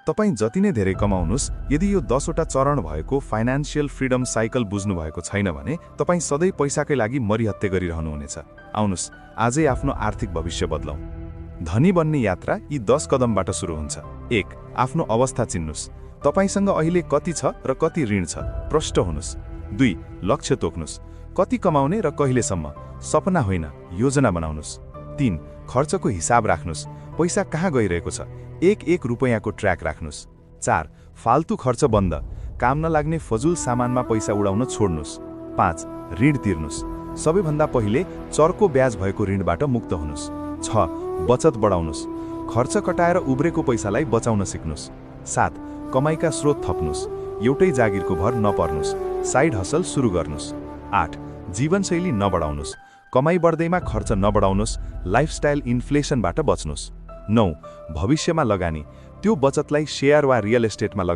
तपाईँ जति नै धेरै कमाउनुस्, यदि यो 10 वटा चरण भएको फाइनान्शियल फ्रिडम साइकल बुझ्नु भएको छैन भने तपाईँ सधैँ पैसाकै लागि मरिहत्ते गरिरहनुहुनेछ। आउनुस्, आजै आफ्नो आर्थिक भविष्य बदलौँ। धनी बन्ने यात्रा यी 10 कदमबाट सुरु हुन्छ। 1. आफ्नो अवस्था चिन्नुस्। तपाईसँग अहिले कति छ र कति ऋण छ, प्रष्ट हुनुस्। 2. लक्ष्य तोक्नुस्। कति कमाउने र कहिलेसम्म, सपना होइन, योजना बनाउनुस्। 3. खर्चको हिसाब राख्नुस्। पैसा कहाँ गइरहेको छ, एक रुपैयाँको ट्र्याक राख्नुस्। 4. फाल्तु खर्च बन्द। काम नलाग्ने फजुल सामानमा पैसा उडाउन छोड्नुस्। 5. ऋण तिर्नुस्। सबैभन्दा पहिले चर्को ब्याज भएको ऋणबाट मुक्त हुनुस्। 6. बचत बढाउनुस्। खर्च कटाएर उब्रेको पैसालाई बचाउन सिक्नुस्। 7. कमाइका स्रोत थप्नुस्। एउटै जागिरको भर नपर्नुस्, साइड हसल सुरु गर्नुस्। 8. जीवनशैली नबढाउनुस्। कमाइ बढ्दैमा खर्च नबढाउनुस्, लाइफस्टाइल इन्फ्लेसनबाट बच्नुस्। 9. भविष्यमा लगानी। त्यो बचतलाई शेयर वा रियल एस्टेटमा लगाउनुस्।